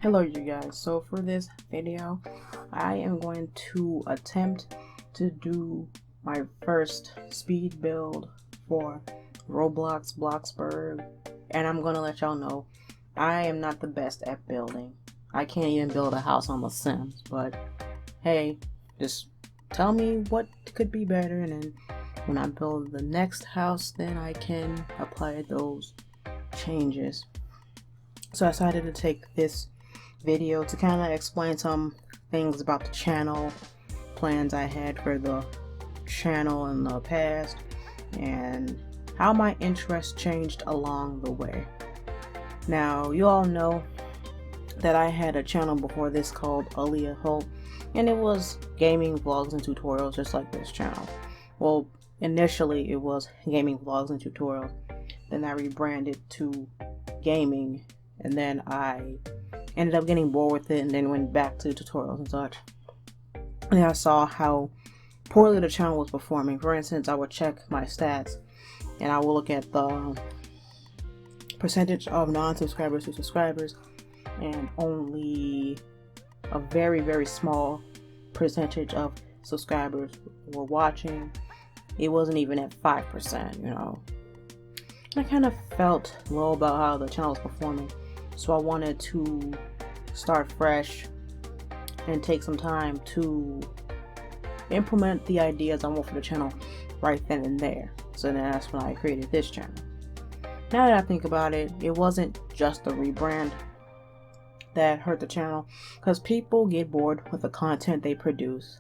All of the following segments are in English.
Hello you guys, so for this video I am going to attempt to do my first speed build for Roblox Bloxburg, and I'm gonna let y'all know I am not the best at building. I can't even build a house on The Sims, but hey, just tell me what could be better, and then when I build the next house then I can apply those changes. So I decided to take this video to kind of explain some things about the channel, plans I had for the channel in the past, and how my interests changed along the way. Now, you all know that I had a channel before this called Aaliyah Hope, and it was gaming vlogs and tutorials just like this channel. Well, initially it was gaming vlogs and tutorials, then I rebranded to gaming, and then I ended up getting bored with it and then went back to tutorials and such. And I saw how poorly the channel was performing. For instance, I would check my stats and I would look at the percentage of non-subscribers to subscribers, and only a very small percentage of subscribers were watching. It wasn't even at 5%, you know. I kind of felt low about how the channel was performing, so I wanted to start fresh and take some time to implement the ideas I want for the channel right then and there. So then that's when I created this channel. Now that I think about it, it wasn't just the rebrand that hurt the channel, because people get bored with the content they produce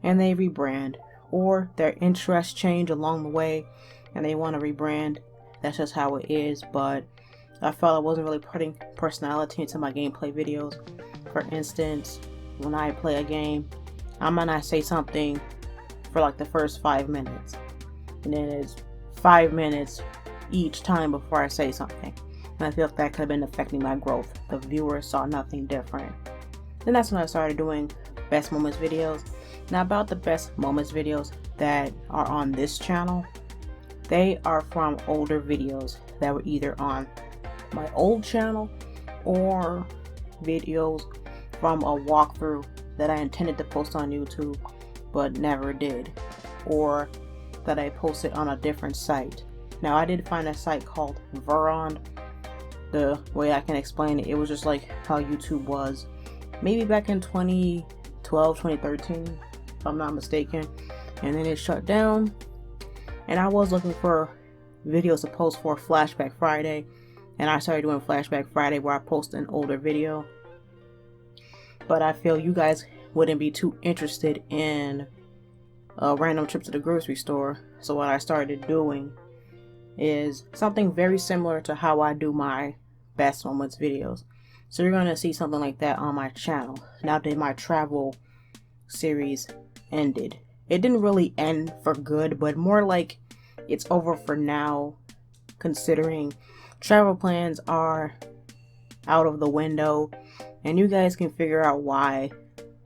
and they rebrand, or their interests change along the way and they want to rebrand. That's just how it is. But I felt I wasn't really putting personality into my gameplay videos. For instance, when I play a game, I might not say something for like the first 5 minutes, and then it's 5 minutes each time before I say something, and I feel like that could have been affecting my growth. The viewers saw nothing different. Then that's when I started doing best moments videos. Now, about the best moments videos that are on this channel, they are from older videos that were either on my old channel or videos from a walkthrough that I intended to post on YouTube but never did, or that I posted on a different site. Now, I did find a site called Veron. The way I can explain it, it was just like how YouTube was maybe back in 2012, 2013, if I'm not mistaken, and then it shut down. And I was looking for videos to post for Flashback Friday, and I started doing Flashback Friday where I post an older video. But I feel you guys wouldn't be too interested in a random trip to the grocery store, so what I started doing is something very similar to how I do my best moments videos. So you're going to see something like that on my channel. Now that my travel series ended, it didn't really end for good, but more like it's over for now, considering travel plans are out of the window, and you guys can figure out why.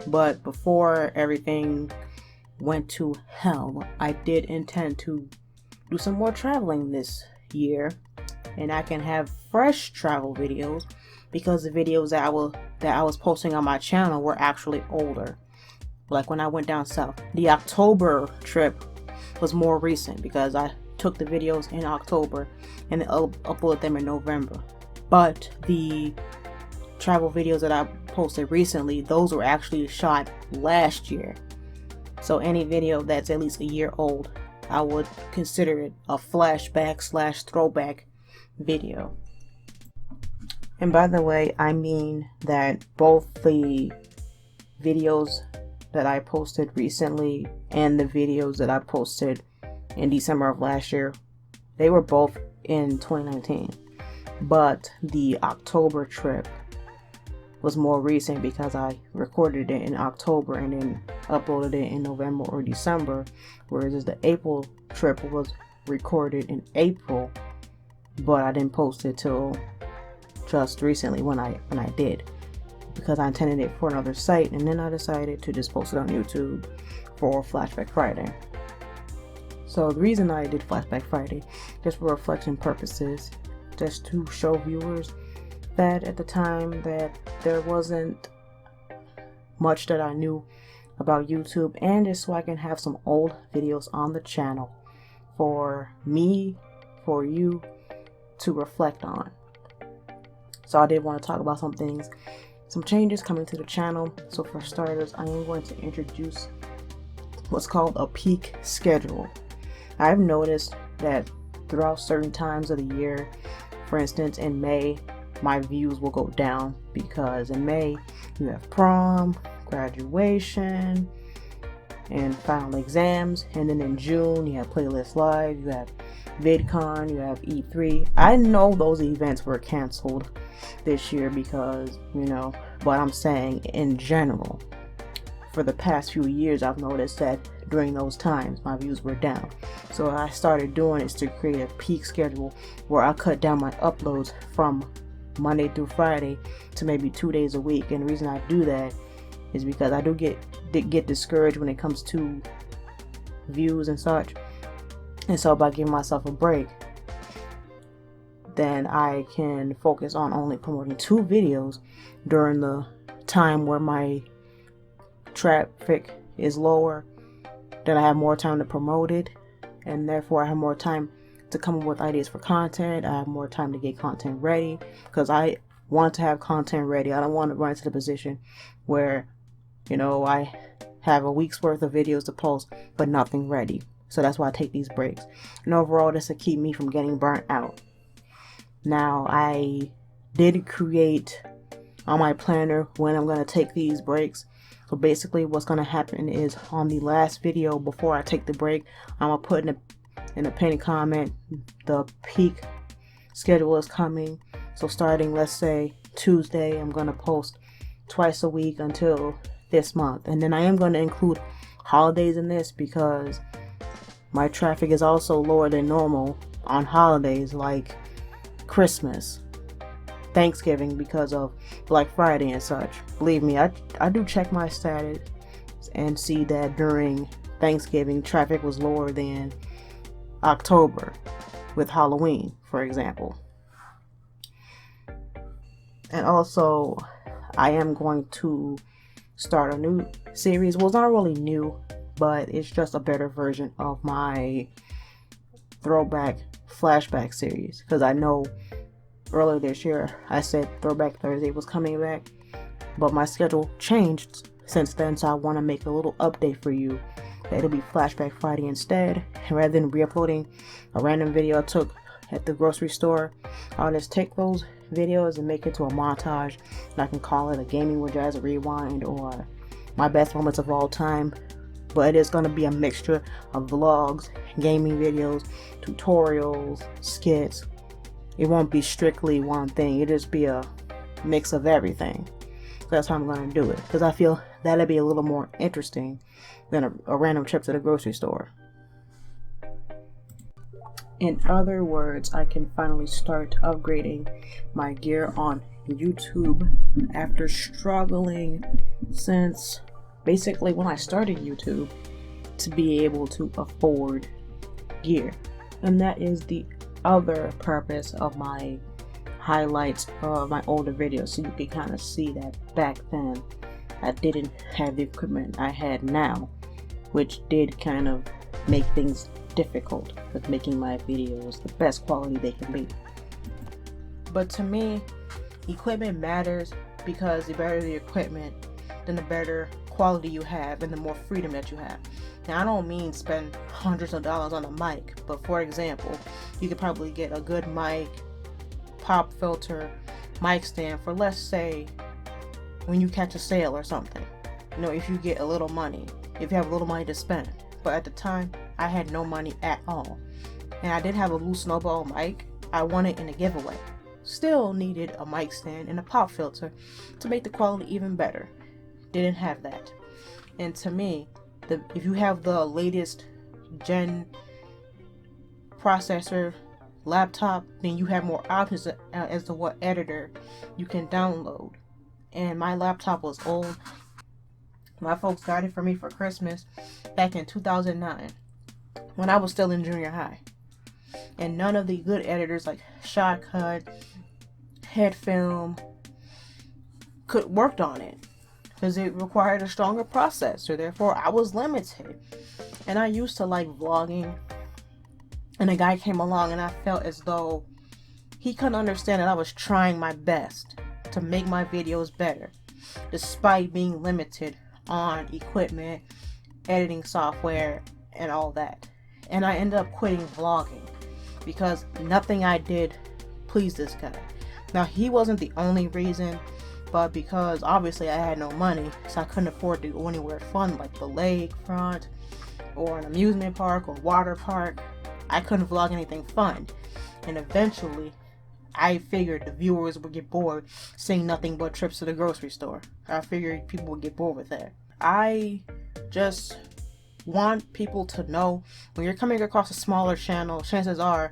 But before everything went to hell, I did intend to do some more traveling this year, and I can have fresh travel videos, because the videos that I was posting on my channel were actually older. Like when I went down south, the October trip was more recent because I took the videos in October and uploaded them in November. But the travel videos that I posted recently, those were actually shot last year. So any video that's at least a year old, I would consider it a flashback / throwback video. And by the way, I mean that both the videos that I posted recently and the videos that I posted in December of last year, they were both in 2019. But the October trip was more recent because I recorded it in October and then uploaded it in November or December, whereas the April trip was recorded in April, but I didn't post it till just recently when I did, because I intended it for another site, and then I decided to just post it on YouTube for Flashback Friday. So the reason I did Flashback Friday, just for reflection purposes, just to show viewers that at the time that there wasn't much that I knew about YouTube, and just so I can have some old videos on the channel for me, for you to reflect on. So I did want to talk about some things, some changes coming to the channel. So for starters, I am going to introduce what's called a peak schedule. I've noticed that throughout certain times of the year, for instance in May, my views will go down because in May you have prom, graduation, and final exams, and then in June you have Playlist Live, you have VidCon, you have E3. I know those events were canceled this year because, but I'm saying in general, for the past few years I've noticed that during those times my views were down. So what I started doing is to create a peak schedule where I cut down my uploads from Monday through Friday to maybe 2 days a week. And the reason I do that is because I do get discouraged when it comes to views and such. And so by giving myself a break, then I can focus on only promoting 2 videos during the time where my traffic is lower. Then I have more time to promote it, and therefore I have more time to come up with ideas for content. I have more time to get content ready because I want to have content ready. I don't want to run into the position where I have a week's worth of videos to post but nothing ready. So that's why I take these breaks, and overall this will keep me from getting burnt out. Now I did create on my planner when I'm going to take these breaks. So basically what's going to happen is on the last video before I take the break, I'm going to put in a pinned comment the peak schedule is coming. So starting, let's say Tuesday, I'm going to post twice a week until this month. And then I am going to include holidays in this because my traffic is also lower than normal on holidays like Christmas, Thanksgiving, because of Black Friday and such. Believe me, I do check my status and see that during Thanksgiving traffic was lower than October with Halloween, for example. And also I am going to start a new series. Well, it's not really new, but it's just a better version of my throwback flashback series, because I know earlier this year I said Throwback Thursday was coming back, but my schedule changed since then, so I want to make a little update for you that it'll be Flashback Friday instead. And rather than re-uploading a random video I took at the grocery store, I'll just take those videos and make it to a montage, and I can call it a Gaming with Jazz Rewind or my best moments of all time. But it is going to be a mixture of vlogs, gaming videos, tutorials, skits. It won't be strictly one thing. It'll just be a mix of everything. So that's how I'm going to do it, because I feel that'll be a little more interesting than a random trip to the grocery store. In other words, I can finally start upgrading my gear on YouTube after struggling since basically when I started YouTube to be able to afford gear. And that is the other purpose of my highlights of my older videos, so you can kind of see that back then I didn't have the equipment I had now, which did kind of make things difficult with making my videos the best quality they can be. But to me, equipment matters, because the better the equipment, then the better quality you have and the more freedom that you have. Now I don't mean spend hundreds of dollars on a mic, but for example, you could probably get a good mic, pop filter, mic stand for, let's say, when you catch a sale or something. If you get a little money, if you have a little money to spend. But at the time, I had no money at all, and I did have a loose snowball mic I won it in a giveaway. Still needed a mic stand and a pop filter to make the quality even better. Didn't have that. And to me, if you have the latest gen processor laptop, then you have more options as to what editor you can download. And my laptop was old. My folks got it for me for Christmas back in 2009 when I was still in junior high. And none of the good editors like Shotcut, had film, worked on it, because it required a stronger processor. Therefore, I was limited. And I used to like vlogging, and a guy came along and I felt as though he couldn't understand that I was trying my best to make my videos better, despite being limited on equipment, editing software, and all that. And I ended up quitting vlogging because nothing I did pleased this guy. Now, he wasn't the only reason, but because obviously I had no money, so I couldn't afford to go anywhere fun like the lakefront or an amusement park or water park. I couldn't vlog anything fun. And eventually, I figured the viewers would get bored seeing nothing but trips to the grocery store. I figured people would get bored with that. I just want people to know, when you're coming across a smaller channel, chances are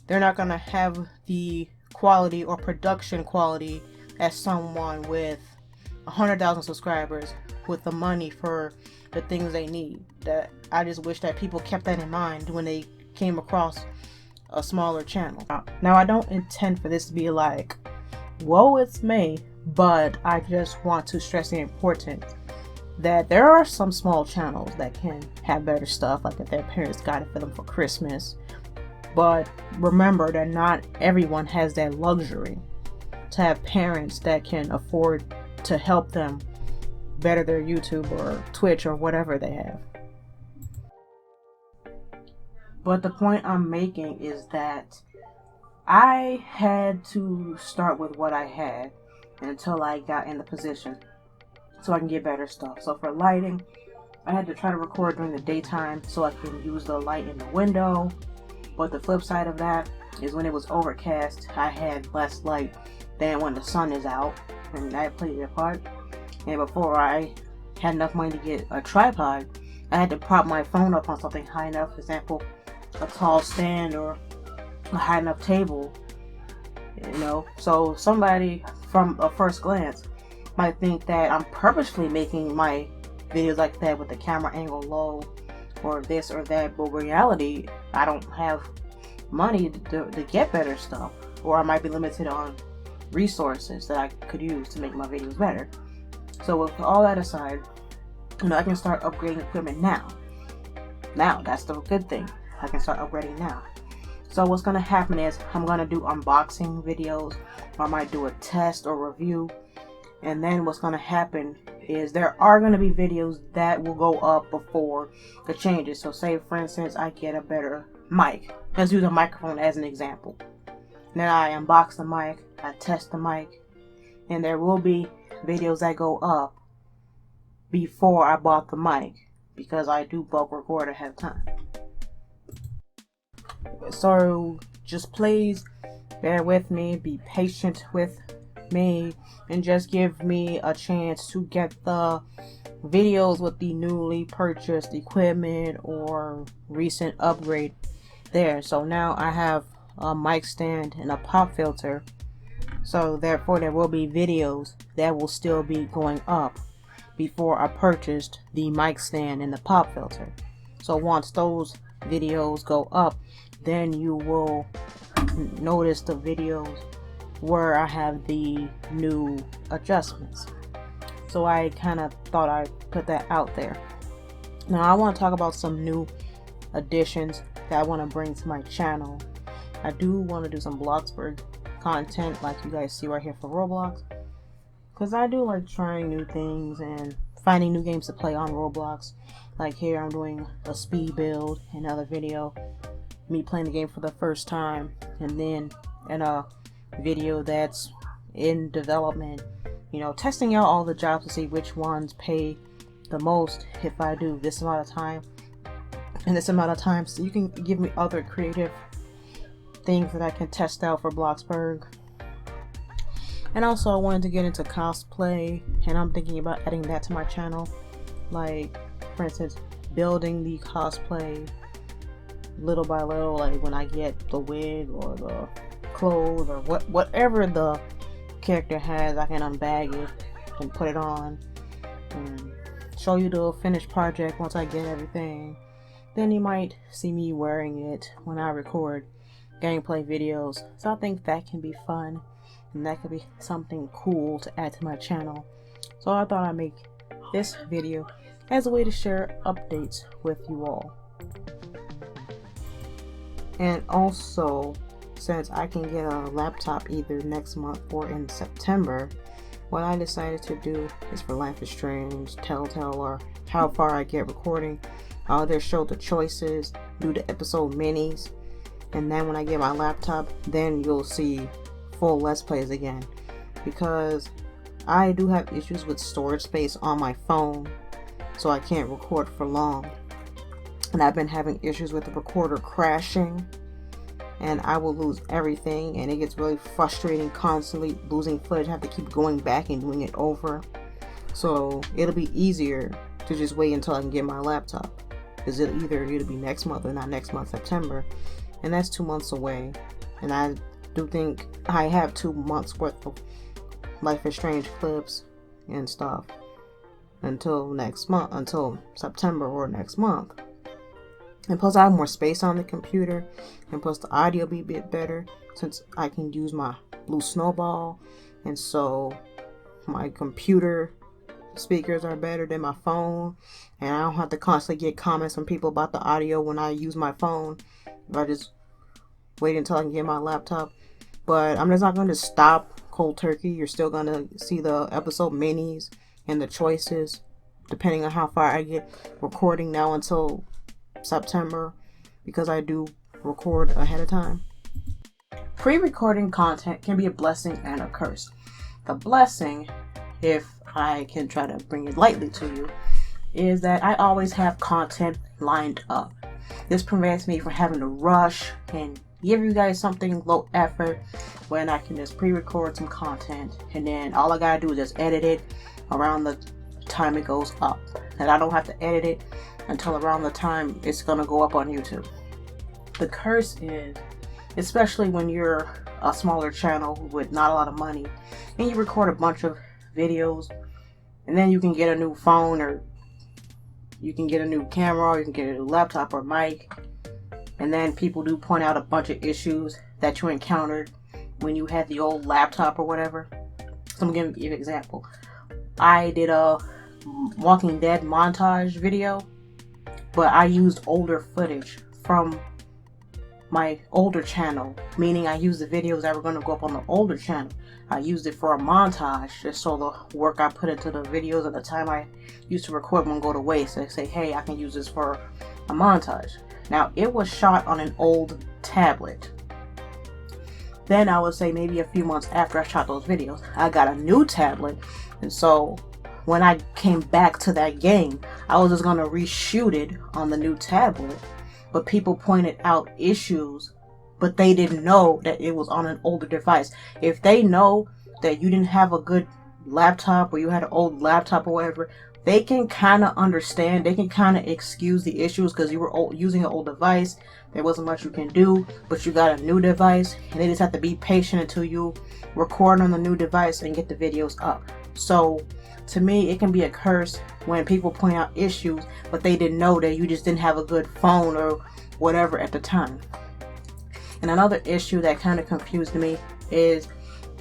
they're not going to have the quality or production quality as someone with 100,000 subscribers with the money for the things they need. That I just wish that people kept that in mind when they came across a smaller channel. Now, I don't intend for this to be like, whoa, it's me, but I just want to stress the importance that there are some small channels that can have better stuff, like if their parents got it for them for Christmas. But remember that not everyone has that luxury to have parents that can afford to help them better their YouTube or Twitch or whatever they have. But the point I'm making is that I had to start with what I had until I got in the position so I can get better stuff. So for lighting, I had to try to record during the daytime so I can use the light in the window. But the flip side of that is when it was overcast, I had less light than when the sun is out, and that played a part. And before I had enough money to get a tripod, I had to prop my phone up on something high enough, for example, a tall stand or a high enough table, you know. So somebody from a first glance might think that I'm purposely making my videos like that with the camera angle low or this or that, but in reality, I don't have money to get better stuff, or I might be limited on resources that I could use to make my videos better. So with all that aside, you know, I can start upgrading equipment now. Now, that's the good thing. I can start upgrading now. So what's going to happen is I'm going to do unboxing videos, or I might do a test or review. And then what's going to happen is there are going to be videos that will go up before the changes. So say, for instance, I get a better mic. Let's use a microphone as an example. Then I unbox the mic, I test the mic, and there will be videos that go up before I bought the mic, because I do bulk record ahead of time. So just please bear with me, be patient with me, and just give me a chance to get the videos with the newly purchased equipment or recent upgrade there. So now I have a mic stand and a pop filter, so therefore there will be videos that will still be going up before I purchased the mic stand and the pop filter. So once those videos go up, then you will notice the videos where I have the new adjustments. So I kind of thought I'd put that out there. Now I want to talk about some new additions that I want to bring to my channel. I do want to do some Bloxburg content like you guys see right here for Roblox, because I do like trying new things and finding new games to play on Roblox. Like here I'm doing a speed build, another video me playing the game for the first time, and then in a video that's in development, you know, testing out all the jobs to see which ones pay the most if I do this amount of time and this amount of time. So you can give me other creative things that I can test out for Bloxburg. And also I wanted to get into cosplay, and I'm thinking about adding that to my channel, like for instance building the cosplay little by little, like when I get the wig or the clothes or whatever the character has, I can unbag it and put it on and show you the finished project once I get everything. Then you might see me wearing it when I record gameplay videos. So I think that can be fun. and that could be something cool to add to my channel. So I thought I'd make this video as a way to share updates with you all. And also, since I can get a laptop either next month or in September, what I decided to do is for Life is Strange, Telltale, or how far I get recording, I'll just show the choices, do the episode minis, and then when I get my laptop, then you'll see full Let's Plays again. Because I do have issues with storage space on my phone, so I can't record for long. And I've been having issues with the recorder crashing, and I will lose everything, and it gets really frustrating constantly losing footage. I have to keep going back and doing it over. So it'll be easier to just wait until I can get my laptop, because it'll be next month or not next month, September, and that's 2 months away. And I do think I have 2 months worth of Life is Strange clips and stuff until next month, until September or next month. And plus I have more space on the computer, and plus the audio be a bit better since I can use my Blue Snowball, and so my computer speakers are better than my phone, and I don't have to constantly get comments from people about the audio when I use my phone if I just wait until I can get my laptop. But I'm just not going to stop cold turkey. You're still going to see the episode minis and the choices depending on how far I get recording now until September, because I do record ahead of time. Pre-recording content can be a blessing and a curse. The blessing, if I can try to bring it lightly to you, is that I always have content lined up. This prevents me from having to rush and give you guys something low effort when I can just pre-record some content, and then all I gotta do is just edit it around the time it goes up, and I don't have to edit it until around the time it's gonna go up on YouTube. The curse is, especially when you're a smaller channel with not a lot of money and you record a bunch of videos, and then you can get a new phone, or you can get a new camera, or you can get a new laptop or mic, and then people do point out a bunch of issues that you encountered when you had the old laptop or whatever. So I'm gonna give you an example. I did a Walking Dead montage video, but I used older footage from my older channel, meaning I used the videos that were going to go up on the older channel. I used it for a montage, just so the work I put into the videos at the time I used to record won't go to waste. I say, hey, I can use this for a montage. Now, it was shot on an old tablet. Then I would say maybe a few months after I shot those videos, I got a new tablet, and so when I came back to that game, I was just going to reshoot it on the new tablet, but people pointed out issues, but they didn't know that it was on an older device. If they know that you didn't have a good laptop, or you had an old laptop or whatever, they can kind of understand, they can kind of excuse the issues because you were using an old device, there wasn't much you can do, but you got a new device, and they just have to be patient until you record on the new device and get the videos up. So to me, it can be a curse when people point out issues, but they didn't know that you just didn't have a good phone or whatever at the time. And another issue that kind of confused me is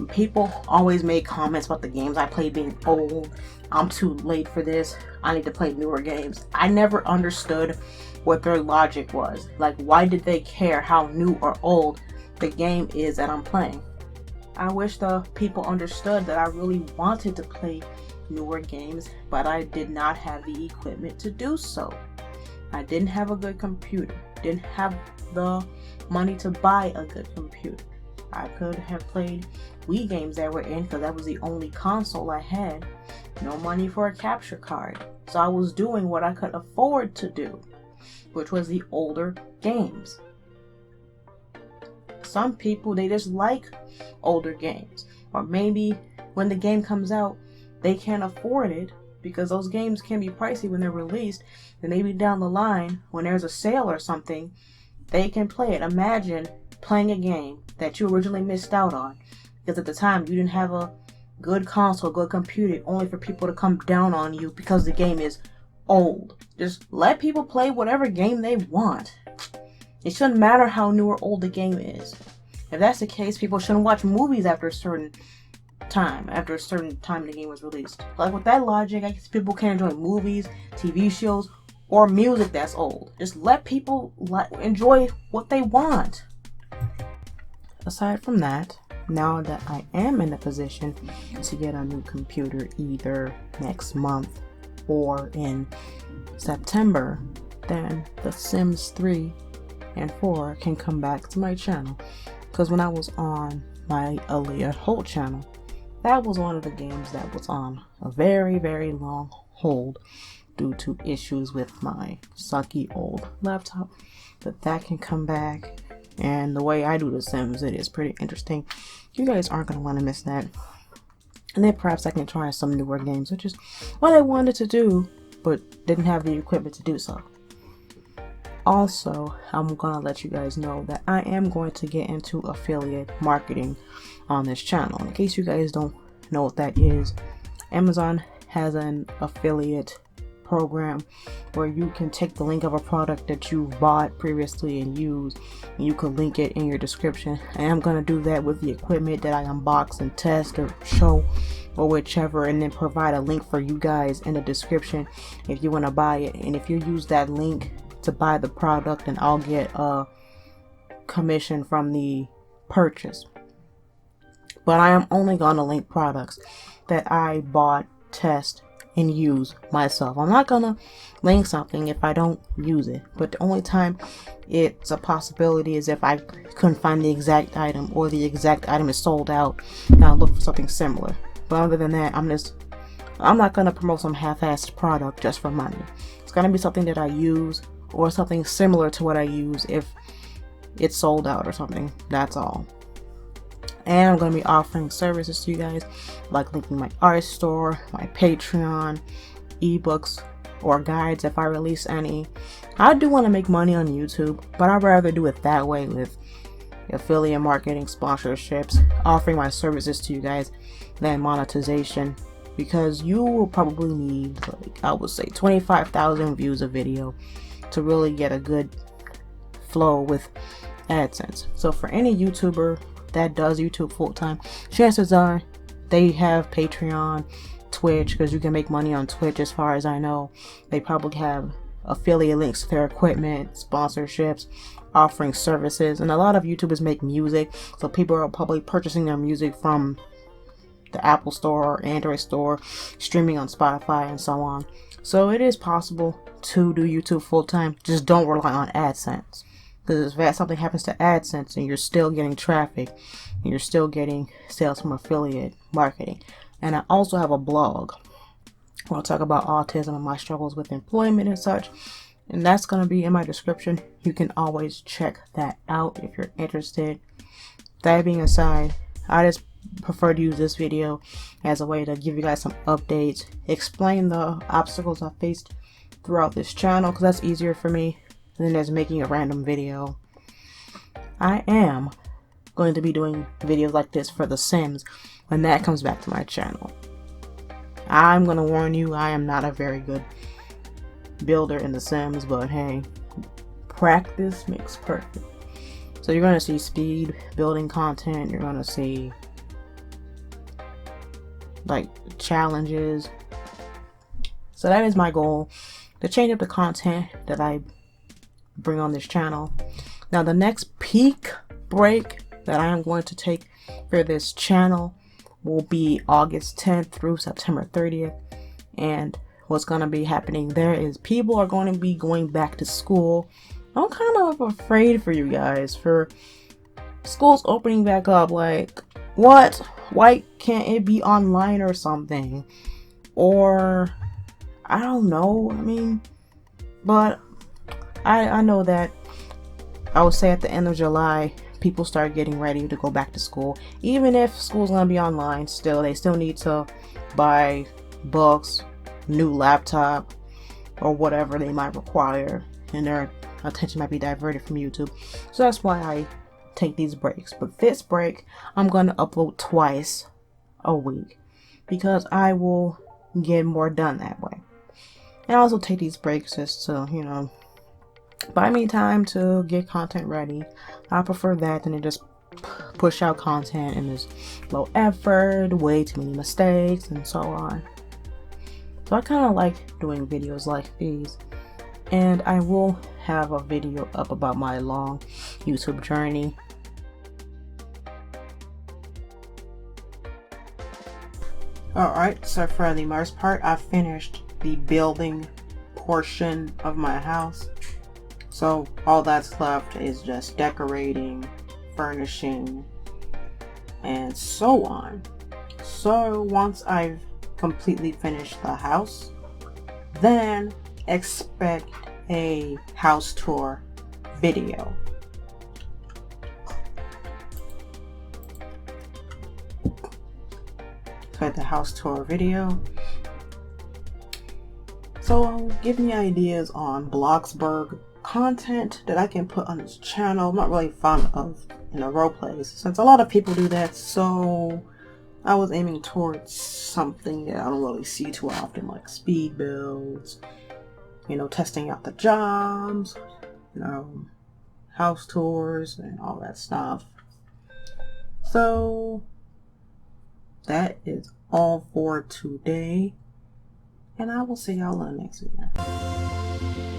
people always make comments about the games I play being old. I'm too late for this. I need to play newer games. I never understood what their logic was. Like, why did they care how new or old the game is that I'm playing? I wish the people understood that I really wanted to play newer games, but I did not have the equipment to do so. I didn't have a good computer, didn't have the money to buy a good computer. I could have played Wii games that were in, because that was the only console I had. No money for a capture card, so I was doing what I could afford to do, which was the older games. Some people, they just like older games, or maybe when the game comes out they can't afford it, because those games can be pricey when they're released, and maybe down the line when there's a sale or something they can play it. Imagine playing a game that you originally missed out on because at the time you didn't have a good console, good computer, only for people to come down on you because the game is old. Just let people play whatever game they want. It shouldn't matter how new or old the game is. If that's the case, people shouldn't watch movies after a certain time the game was released. Like, with that logic, I guess people can't enjoy movies, TV shows, or music that's old. Just let people enjoy what they want. Aside from that, now that I am in a position to get a new computer either next month or in September, then The Sims 3 and 4 can come back to my channel. Because when I was on my Aaliyah Holt channel, that was one of the games that was on a very, very long hold due to issues with my sucky old laptop. But that can come back, and the way I do The Sims, it is pretty interesting. You guys aren't going to want to miss that. And then perhaps I can try some newer games, which is what I wanted to do, but didn't have the equipment to do so. Also, I'm going to let you guys know that I am going to get into affiliate marketing on this channel. In case you guys don't know what that is, Amazon has an affiliate program where you can take the link of a product that you've bought previously and use, and you can link it in your description. And I'm going to do that with the equipment that I unbox and test or show or whichever, and then provide a link for you guys in the description if you want to buy it. And if you use that link to buy the product, and I'll get a commission from the purchase. But I am only going to link products that I bought, test, and use myself. I'm not gonna link something if I don't use it. But the only time it's a possibility is if I couldn't find the exact item, or the exact item is sold out and I look for something similar. But other than that, I'm not gonna promote some half-assed product just for money. It's gonna be something that I use, or something similar to what I use if it's sold out or something. That's all. And I'm going to be offering services to you guys, like linking my art store, my Patreon, ebooks, or guides if I release any. I do want to make money on YouTube, but I'd rather do it that way, with affiliate marketing, sponsorships, offering my services to you guys, than monetization. Because you will probably need, like, I would say 25,000 views a video to really get a good flow with AdSense. So for any YouTuber that does YouTube full-time, chances are they have Patreon, Twitch, because you can make money on Twitch as far as I know. They probably have affiliate links to their equipment, sponsorships, offering services, and a lot of YouTubers make music, so people are probably purchasing their music from the Apple Store or Android Store, streaming on Spotify, and so on. So it is possible to do YouTube full-time. Just don't rely on AdSense. Because if something happens to AdSense and you're still getting traffic, and you're still getting sales from affiliate marketing. And I also have a blog where I'll talk about autism and my struggles with employment and such. And that's going to be in my description. You can always check that out if you're interested. That being aside, I just prefer to use this video as a way to give you guys some updates, explain the obstacles I faced throughout this channel, because that's easier for me than just making a random video. I am going to be doing videos like this for The Sims when that comes back to my channel. I'm going to warn you, I am not a very good builder in The Sims, but hey, practice makes perfect. So you're going to see speed building content, you're going to see like challenges. So that is my goal, to change up the content that I bring on this channel. Now the next peak break that I am going to take for this channel will be August 10th through September 30th. And what's going to be happening there is people are going to be going back to school. I'm kind of afraid for you guys, for schools opening back up. Like, what? Why can't it be online or something? Or I don't know. I mean, but I know that I would say at the end of July, people start getting ready to go back to school. Even if school's gonna be online, they still need to buy books, new laptop, or whatever they might require, and their attention might be diverted from YouTube. So that's why I take these breaks. But this break, I'm gonna upload twice a week, because I will get more done that way. And I also take these breaks just to, you know, buy me time to get content ready. I prefer that than to just push out content and there's low effort, way too many mistakes, and so on. So I kind of like doing videos like these, and I will have a video up about my long YouTube journey. Alright, so for the most part, I finished the building portion of my house. So all that's left is just decorating, furnishing, and so on. So once I've completely finished the house, then expect a house tour video. Expect the house tour video. So give me ideas on Bloxburg content that I can put on this channel. I'm not really fond of role plays, since a lot of people do that, so I was aiming towards something that I don't really see too often, like speed builds, testing out the jobs, house tours and all that stuff. So that is all for today, and I will see y'all in the next video.